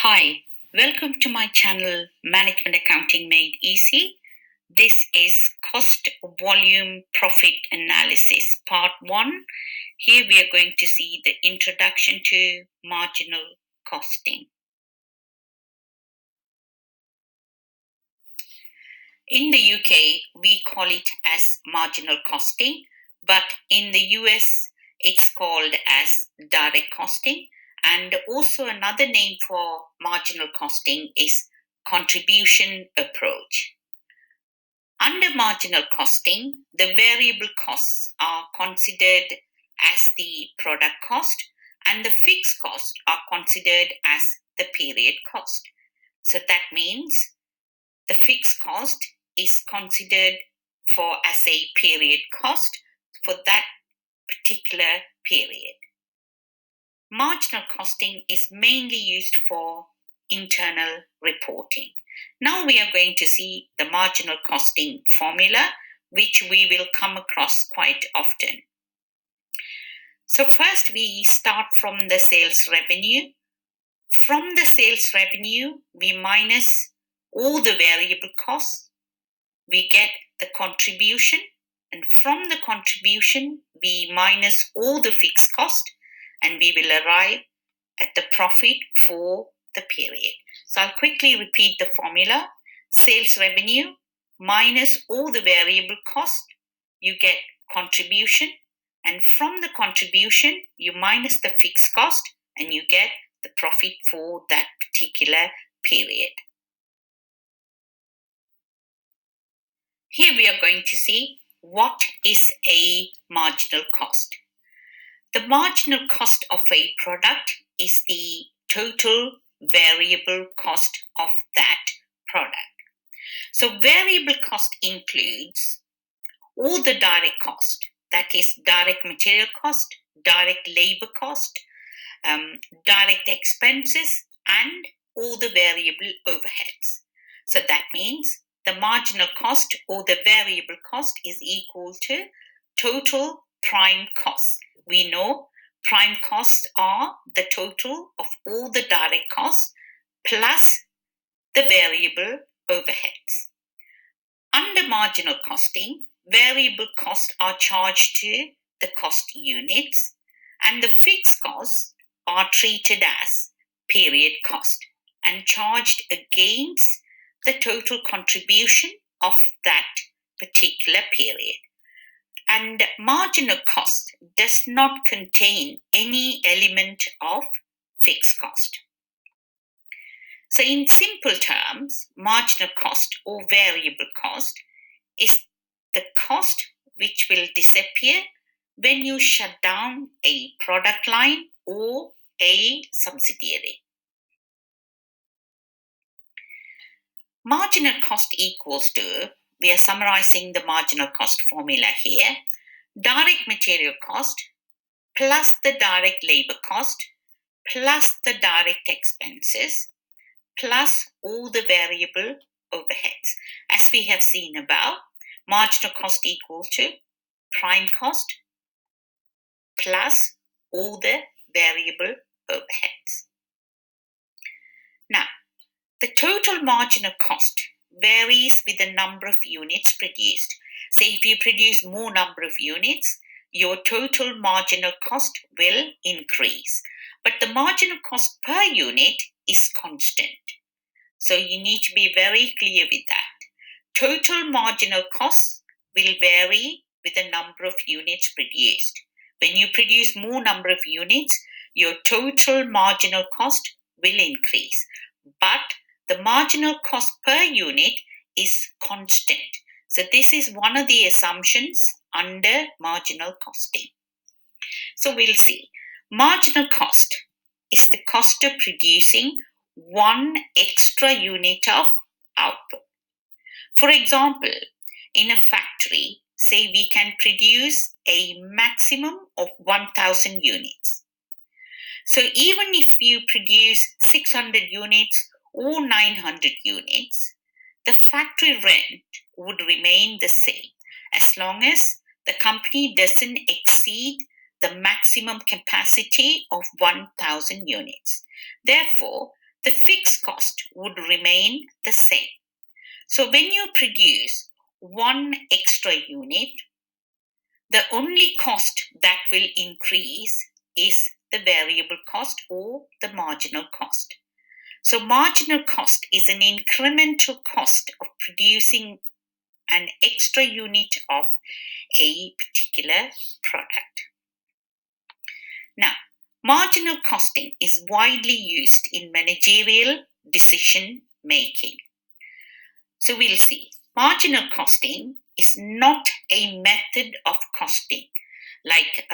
Hi, welcome to my channel Management Accounting Made Easy. This is Cost Volume Profit Analysis Part 1. Here we are going to see the introduction to marginal costing. In the UK, we call it as marginal costing, but in the US, it's called as direct costing. And also another name for marginal costing is contribution approach. Under marginal costing, the variable costs are considered as the product cost and the fixed costs are considered as the period cost. So that means the fixed cost is considered as a period cost for that particular period. Marginal costing is mainly used for internal reporting. Now we are going to see the marginal costing formula, which we will come across quite often. So first we start from the sales revenue. From the sales revenue, we minus all the variable costs. We get the contribution, and from the contribution, we minus all the fixed costs, and we will arrive at the profit for the period. So I'll quickly repeat the formula. Sales revenue minus all the variable cost, you get contribution, and from the contribution, you minus the fixed cost, and you get the profit for that particular period. Here we are going to see what is a marginal cost. The marginal cost of a product is the total variable cost of that product. So variable cost includes all the direct cost, that is direct material cost, direct labor cost, direct expenses, and all the variable overheads. So that means the marginal cost or the variable cost is equal to total prime costs. We know prime costs are the total of all the direct costs plus the variable overheads. Under marginal costing, variable costs are charged to the cost units and the fixed costs are treated as period cost and charged against the total contribution of that particular period. And marginal cost does not contain any element of fixed cost. So in simple terms, marginal cost or variable cost is the cost which will disappear when you shut down a product line or a subsidiary. Marginal cost equals to, we are summarizing the marginal cost formula here, direct material cost plus the direct labor cost plus the direct expenses plus all the variable overheads. As we have seen above, marginal cost equals to prime cost plus all the variable overheads. Now, the total marginal cost varies with the number of units produced. Say if you produce more number of units, your total marginal cost will increase. But the marginal cost per unit is constant. So you need to be very clear with that. Total marginal costs will vary with the number of units produced. When you produce more number of units, your total marginal cost will increase. But the marginal cost per unit is constant. So this is one of the assumptions under marginal costing. So we'll see. Marginal cost is the cost of producing one extra unit of output. For example, in a factory, say we can produce a maximum of 1,000 units. So even if you produce 600 units or 900 units, the factory rent would remain the same as long as the company doesn't exceed the maximum capacity of 1,000 units. Therefore, the fixed cost would remain the same. So when you produce one extra unit, the only cost that will increase is the variable cost or the marginal cost. So marginal cost is an incremental cost of producing an extra unit of a particular product. Now, marginal costing is widely used in managerial decision making. So we'll see. Marginal costing is not a method of costing like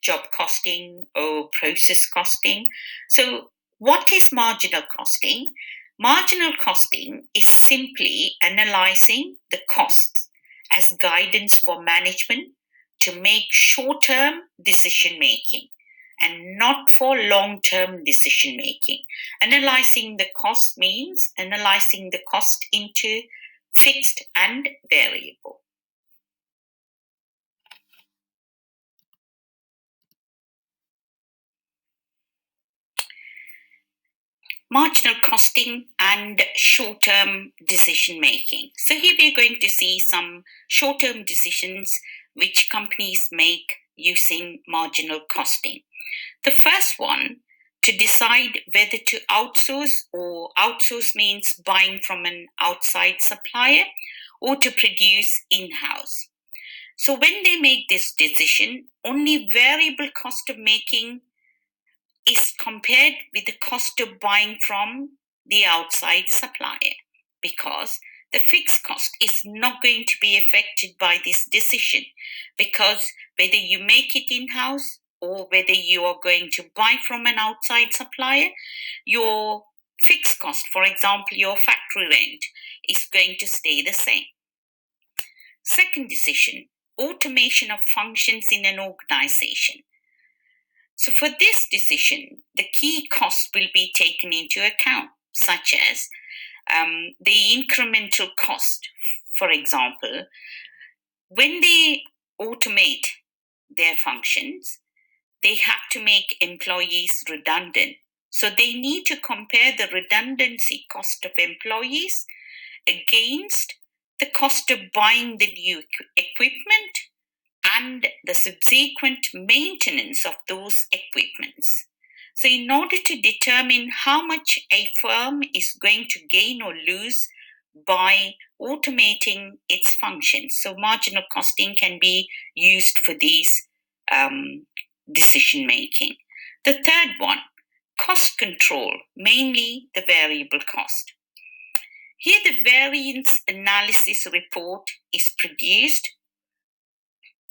job costing or process costing. So what is marginal costing? Marginal costing is simply analyzing the costs as guidance for management to make short-term decision making and not for long-term decision making. Analyzing the cost means analyzing the cost into fixed and variable. Marginal costing and short-term decision making. So here we're going to see some short-term decisions which companies make using marginal costing. The first one, to decide whether to outsource, or outsource means buying from an outside supplier, or to produce in-house. So when they make this decision, only variable cost of making is compared with the cost of buying from the outside supplier, because the fixed cost is not going to be affected by this decision, because whether you make it in-house or whether you are going to buy from an outside supplier, your fixed cost, for example, your factory rent, is going to stay the same. Second decision, automation of functions in an organization. So for this decision, the key costs will be taken into account, such as the incremental cost. For example, when they automate their functions, they have to make employees redundant. So they need to compare the redundancy cost of employees against the cost of buying the new equipment and the subsequent maintenance of those equipments. So in order to determine how much a firm is going to gain or lose by automating its functions, so marginal costing can be used for these decision making. The third one, cost control, mainly the variable cost. Here the variance analysis report is produced,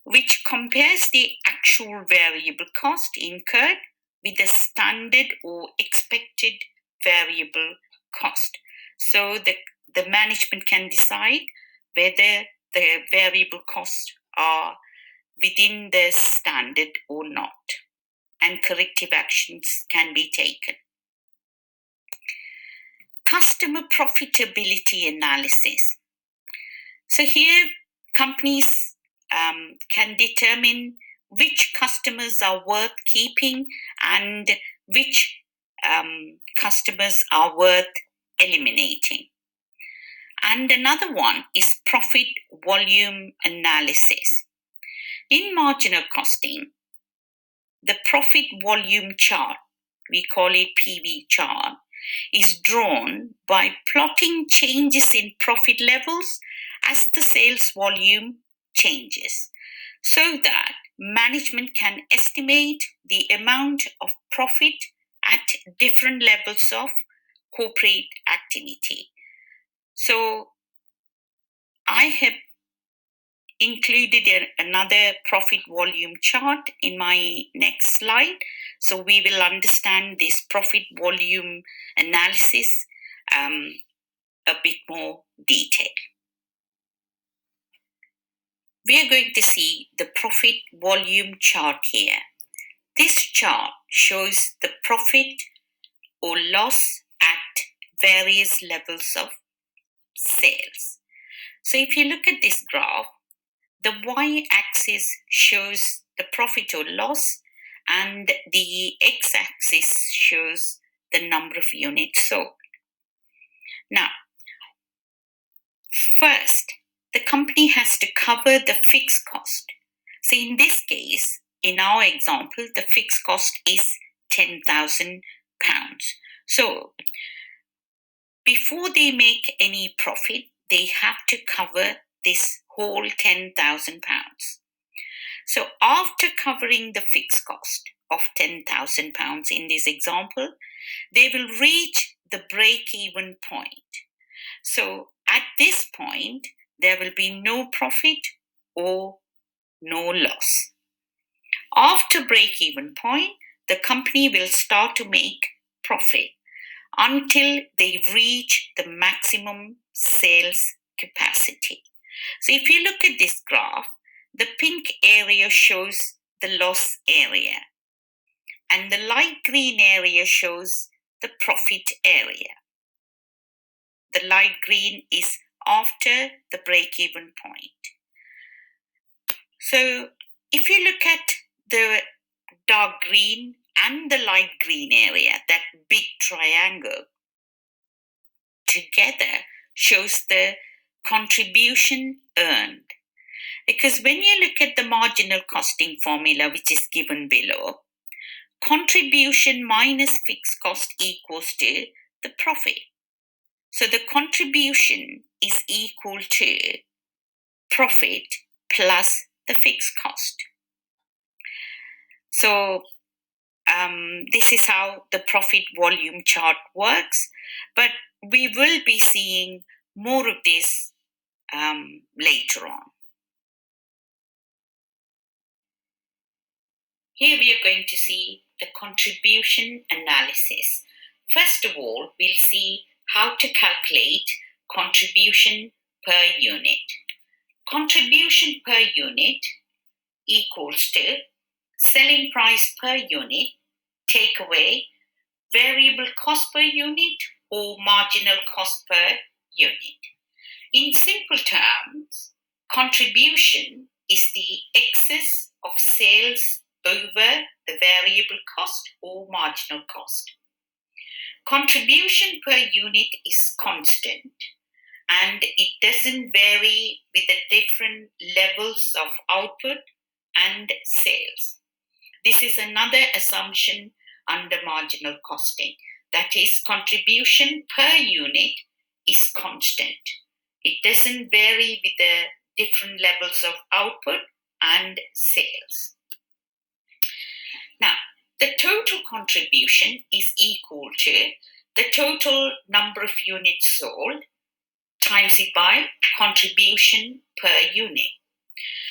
which compares the actual variable cost incurred with the standard or expected variable cost. So the management can decide whether the variable costs are within the standard or not, and corrective actions can be taken. Customer profitability analysis. So here companies can determine which customers are worth keeping and which customers are worth eliminating. And another one is profit volume analysis. In marginal costing, the profit volume chart, we call it PV chart, is drawn by plotting changes in profit levels as the sales volume changes, so that management can estimate the amount of profit at different levels of corporate activity. So I have included another profit volume chart in my next slide, so we will understand this profit volume analysis a bit more detail. We are going to see the profit volume chart here. This chart shows the profit or loss at various levels of sales. So if you look at this graph, the y-axis shows the profit or loss and the x-axis shows the number of units sold. Now, first, the company has to cover the fixed cost. So in this case, in our example, the fixed cost is £10,000. So before they make any profit, they have to cover this whole £10,000. So after covering the fixed cost of £10,000 in this example, they will reach the break-even point. So at this point, there will be no profit or no loss. After break-even point, the company will start to make profit until they reach the maximum sales capacity. So if you look at this graph, the pink area shows the loss area and the light green area shows the profit area. The light green is after the break-even point. So if you look at the dark green and the light green area, that big triangle together shows the contribution earned. Because when you look at the marginal costing formula, which is given below, contribution minus fixed cost equals to the profit. So the contribution is equal to profit plus the fixed cost. So this is how the profit volume chart works, but we will be seeing more of this later on. Here we are going to see the contribution analysis. First of all, we'll see how to calculate contribution per unit. Contribution per unit equals to selling price per unit, take away variable cost per unit or marginal cost per unit. In simple terms, contribution is the excess of sales over the variable cost or marginal cost. Contribution per unit is constant and it doesn't vary with the different levels of output and sales. This is another assumption under marginal costing. That is, contribution per unit is constant. It doesn't vary with the different levels of output and sales. Now, the total contribution is equal to the total number of units sold times it by contribution per unit.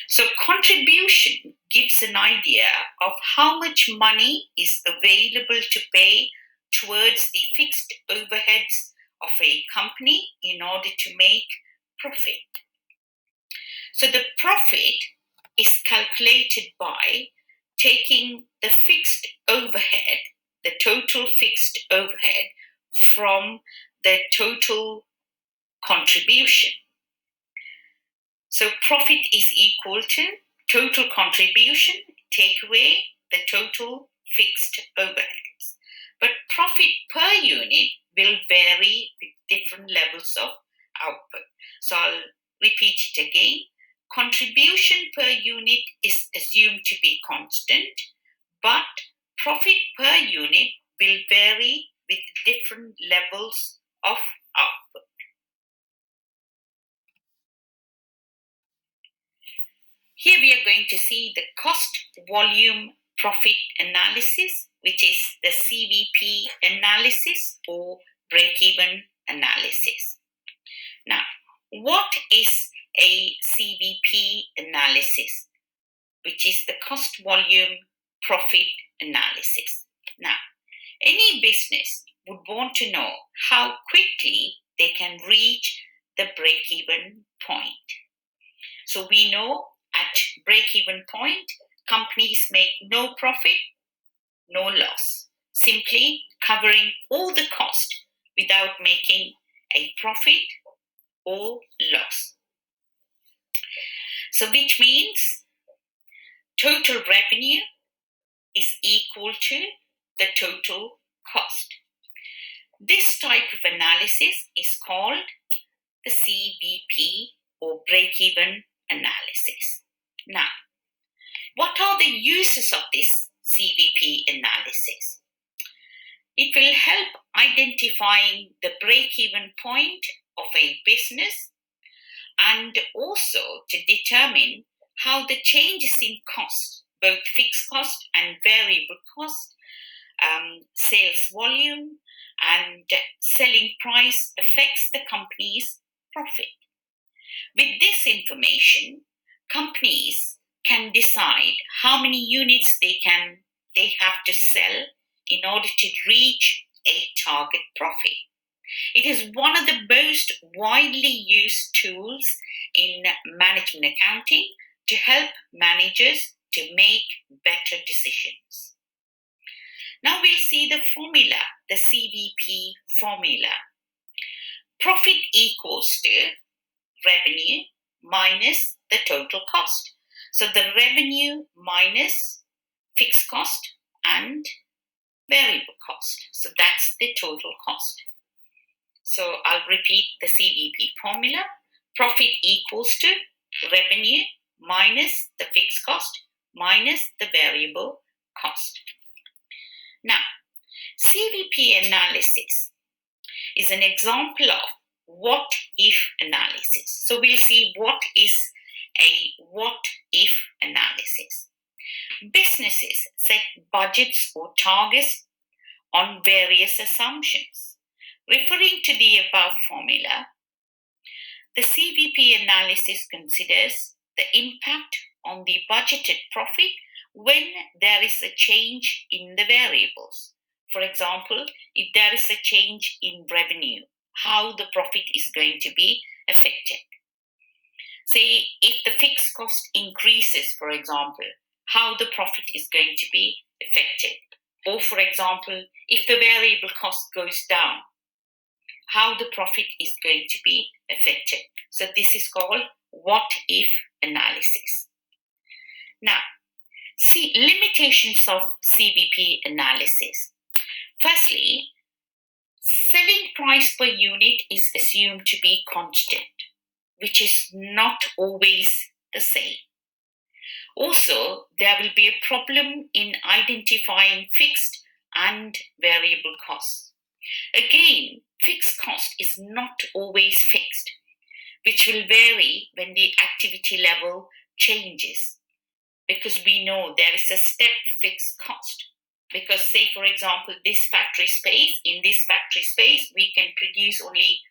So contribution gives an idea of how much money is available to pay towards the fixed overheads of a company in order to make profit. So the profit is calculated by taking the fixed overhead, the total fixed overhead, from the total contribution. So profit is equal to total contribution, take away the total fixed overheads. But profit per unit will vary with different levels of output. So I'll repeat it again. Contribution per unit is assumed to be constant, but profit per unit will vary with different levels of output. Here we are going to see the cost volume profit analysis, which is the CVP analysis or break-even analysis. Now, what is a CVP analysis, which is the cost volume profit analysis? Now, any business would want to know how quickly they can reach the break-even point. So we know at break-even point, companies make no profit, no loss, simply covering all the cost without making a profit or loss. So which means total revenue is equal to the total cost. This type of analysis is called the CVP or break-even analysis. Now, what are the uses of this CVP analysis? It will help identifying the break-even point of a business and also to determine how the changes in cost, both fixed cost and variable cost, sales volume and selling price affects the company's profit. With this information, companies can decide how many units they have to sell in order to reach a target profit. It is one of the most widely used tools in management accounting to help managers to make better decisions. Now we'll see the formula, the CVP formula. Profit equals to revenue minus the total cost. So the revenue minus fixed cost and variable cost. So that's the total cost. So I'll repeat the CVP formula. Profit equals to revenue minus the fixed cost minus the variable cost. Now, CVP analysis is an example of what-if analysis. So we'll see what is a what-if analysis. Businesses set budgets or targets on various assumptions. Referring to the above formula, the CVP analysis considers the impact on the budgeted profit when there is a change in the variables. For example, if there is a change in revenue, how the profit is going to be affected. Say, if the fixed cost increases, for example, how the profit is going to be affected. Or, for example, if the variable cost goes down, how the profit is going to be affected. So this is called what-if analysis. Now, see limitations of CVP analysis. Firstly, selling price per unit is assumed to be constant, which is not always the same. Also, there will be a problem in identifying fixed and variable costs. Again, fixed cost is not always fixed, which will vary when the activity level changes, because we know there is a step fixed cost. Because say, for example, in this factory space, we can produce only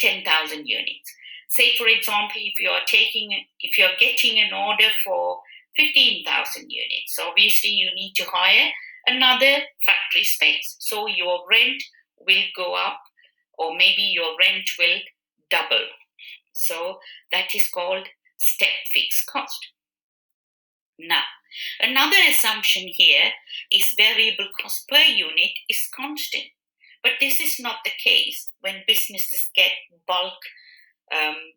10,000 units. Say, for example, if you are getting an order for 15,000 units, obviously you need to hire another factory space. So your rent will go up, or maybe your rent will double. So that is called step fixed cost. Now, another assumption here is variable cost per unit is constant. But this is not the case when businesses get bulk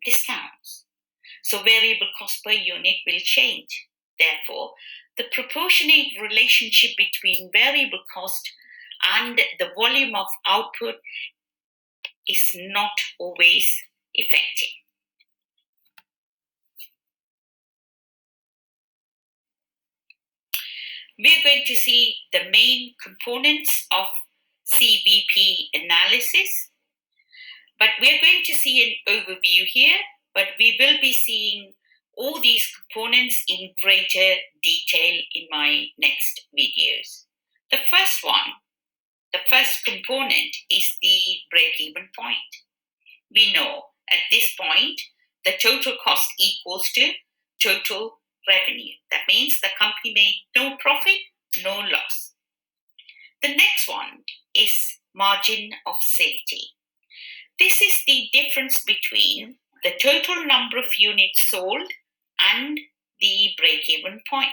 discounts. So variable cost per unit will change. Therefore, the proportionate relationship between variable cost and the volume of output is not always effective. We are going to see the main components of CVP analysis, but we are going to see an overview here, but we will be seeing all these components in greater detail in my next videos. The first component is the break-even point. We know at this point the total cost equals to total revenue. That means the company made no profit, no loss. The next one is margin of safety. This is the difference between the total number of units sold and the break-even point.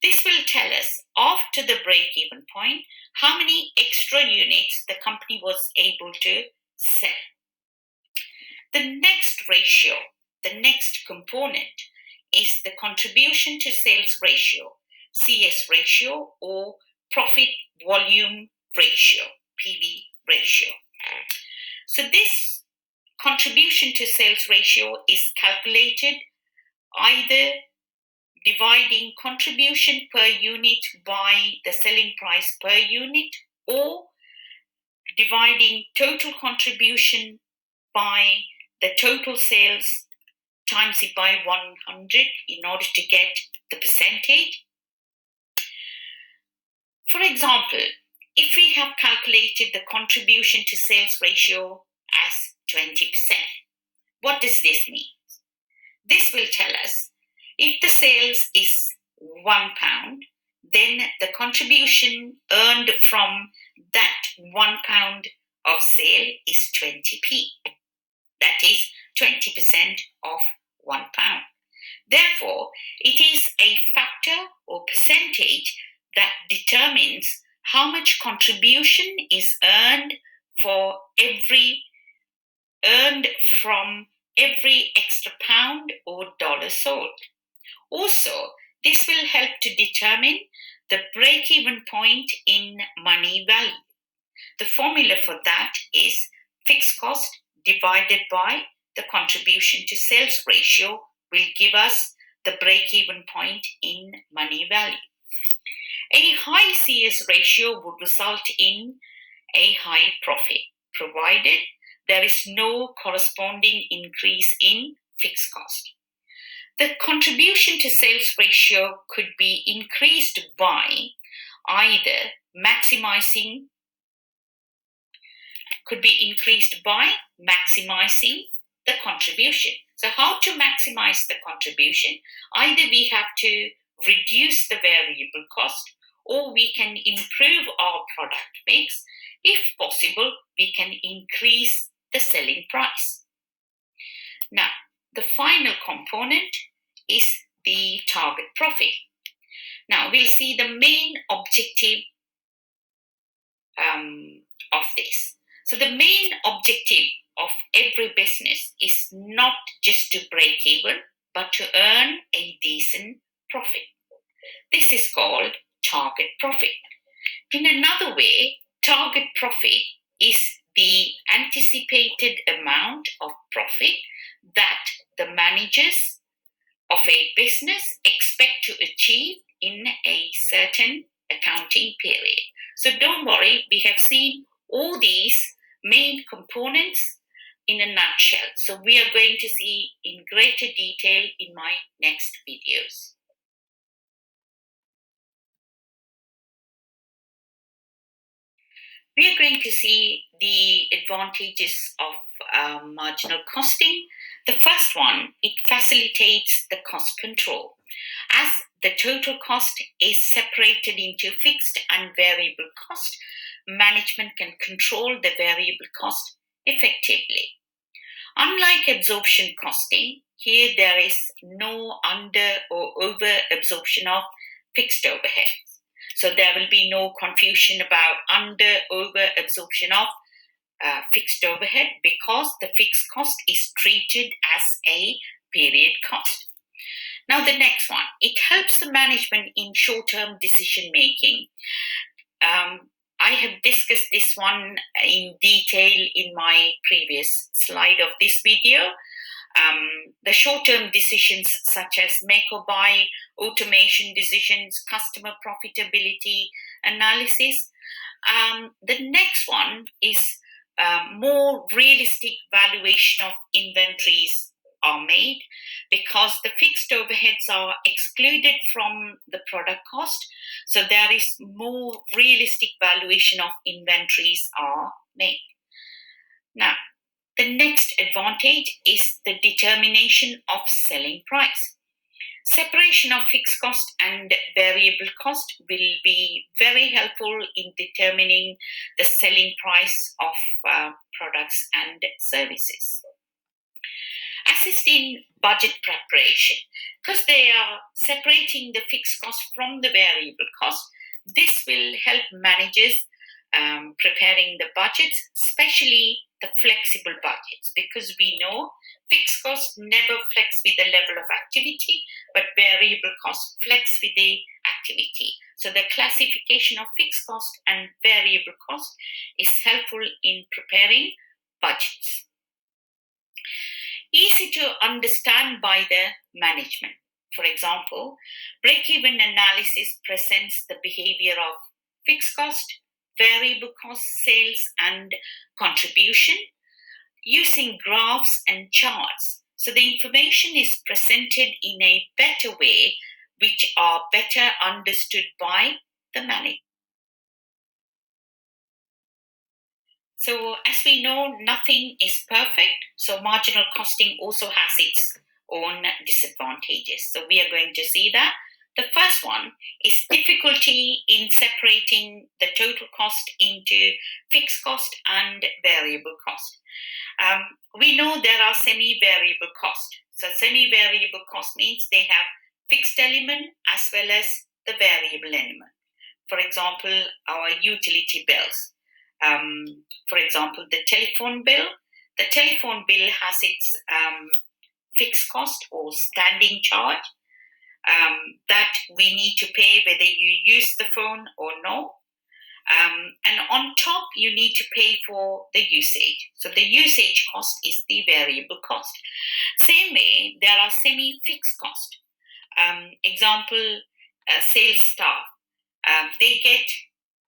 This will tell us after the break-even point how many extra units the company was able to sell. The next ratio, the next component, is the contribution to sales ratio, CS ratio, or profit volume ratio, PV ratio. So this contribution to sales ratio is calculated either dividing contribution per unit by the selling price per unit, or dividing total contribution by the total sales times it by 100 in order to get the percentage. For example, if we have calculated the contribution to sales ratio as 20%, what does this mean? This will tell us if the sales is £1, then the contribution earned from that £1 of sale is 20p. That is 20% of £1. Therefore, it is a factor or percentage that determines how much contribution is earned from every extra pound or dollar sold. Also, this will help to determine the break-even point in money value. The formula for that is fixed cost divided by the contribution to sales ratio will give us the break-even point in money value. A high CS ratio would result in a high profit, provided there is no corresponding increase in fixed cost. The contribution to sales ratio could be increased by either maximizing the contribution. So how to maximize the contribution? Either we have to reduce the variable cost, or we can improve our product mix. If possible, we can increase the selling price. Now, the final component is the target profit. Now, we'll see the main objective of this. So the main objective of every business is not just to break even, but to earn a decent profit. This is called target profit. In another way, target profit is the anticipated amount of profit that the managers of a business expect to achieve in a certain accounting period. So don't worry, we have seen all these main components in a nutshell. So we are going to see in greater detail in my next videos. We are going to see the advantages of marginal costing. The first one, it facilitates the cost control. As the total cost is separated into fixed and variable cost, management can control the variable cost effectively. Unlike absorption costing, here there is no under or over absorption of fixed overheads. So there will be no confusion about under-over absorption of fixed overhead, because the fixed cost is treated as a period cost. Now the next one, it helps the management in short-term decision making. I have discussed this one in detail in my previous slide of this video. The short-term decisions such as make or buy, automation decisions, customer profitability analysis. The next one is more realistic valuation of inventories are made, because the fixed overheads are excluded from the product cost. So there is more realistic valuation of inventories are made. Now, the next advantage is the determination of selling price. Separation of fixed cost and variable cost will be very helpful in determining the selling price of products and services. Assist in budget preparation, because they are separating the fixed cost from the variable cost. This will help managers preparing the budgets, especially the flexible budgets, because we know fixed costs never flex with the level of activity, but variable costs flex with the activity. So the classification of fixed cost and variable cost is helpful in preparing budgets. Easy to understand by the management. For example, break-even analysis presents the behavior of fixed cost, variable cost, sales, and contribution using graphs and charts. So the information is presented in a better way, which are better understood by the manager. So as we know, nothing is perfect. So marginal costing also has its own disadvantages. So we are going to see that. The first one is difficulty in separating the total cost into fixed cost and variable cost. We know there are semi-variable cost. So semi-variable cost means they have fixed element as well as the variable element. For example, our utility bills. For example, the telephone bill. The telephone bill has its fixed cost or standing charge that we need to pay whether you use the phone or no. And on top, you need to pay for the usage. So the usage cost is the variable cost. Same way, there are semi-fixed cost. Example, sales staff. They get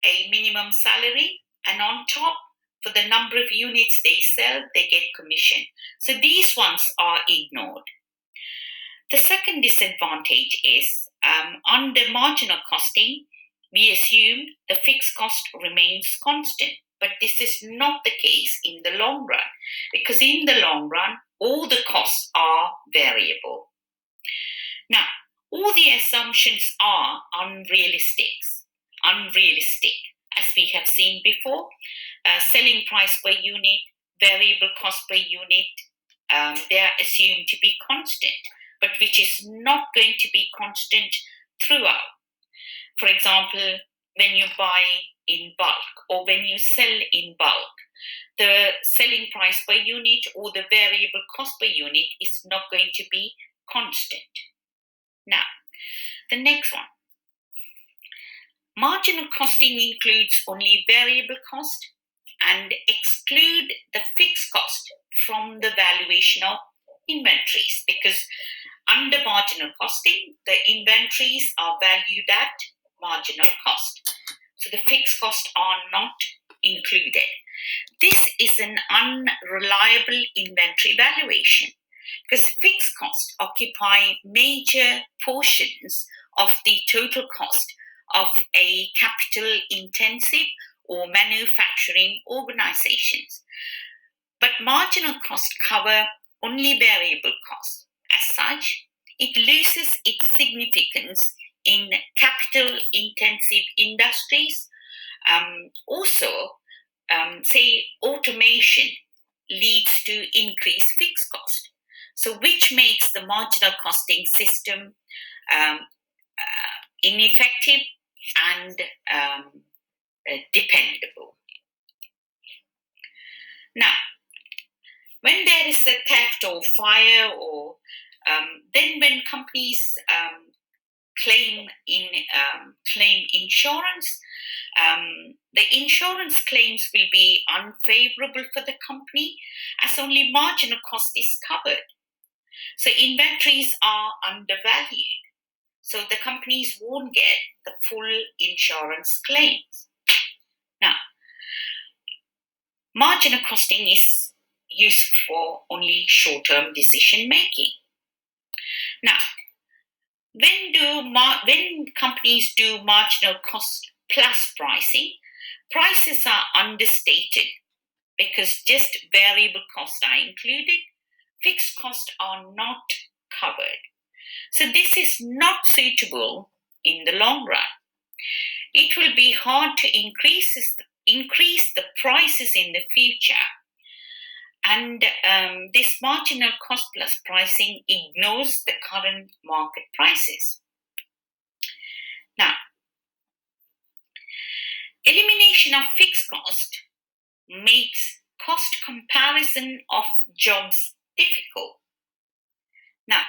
a minimum salary, and on top, for the number of units they sell, they get commission. So these ones are ignored. The second disadvantage is under marginal costing, we assume the fixed cost remains constant, but this is not the case in the long run, because in the long run, all the costs are variable. Now, all the assumptions are unrealistic, as we have seen before. Selling price per unit, variable cost per unit, they are assumed to be constant, but which is not going to be constant throughout. For example, when you buy in bulk or when you sell in bulk, the selling price per unit or the variable cost per unit is not going to be constant. Now, the next one. Marginal costing includes only variable cost and exclude the fixed cost from the valuation of inventories, because under marginal costing, the inventories are valued at marginal cost. So the fixed costs are not included. This is an unreliable inventory valuation because fixed costs occupy major portions of the total cost of a capital intensive or manufacturing organizations. But marginal costs cover only variable costs. As such, it loses its significance in capital intensive industries. Also, say automation leads to increased fixed cost. So which makes the marginal costing system ineffective and dependable. Now, when there is a theft or fire, or then when companies claim insurance, the insurance claims will be unfavorable for the company as only marginal cost is covered. So inventories are undervalued. So the companies won't get the full insurance claims. Now, marginal costing is used for only short-term decision making. Now, when companies do marginal cost plus pricing, prices are understated because just variable costs are included, fixed costs are not covered. So this is not suitable in the long run. It will be hard to increase the prices in the future. And this marginal cost plus pricing ignores the current market prices. Now, elimination of fixed cost makes cost comparison of jobs difficult. Now,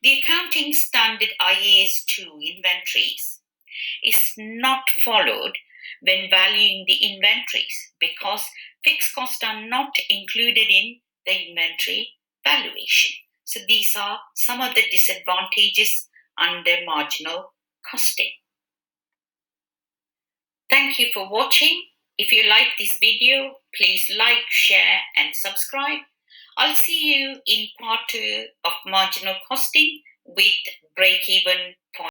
the accounting standard IAS 2 inventories is not followed when valuing the inventories because fixed costs are not included in the inventory valuation. So these are some of the disadvantages under marginal costing. Thank you for watching. If you like this video, please like, share and subscribe. I'll see you in part 2 of marginal costing with break-even point.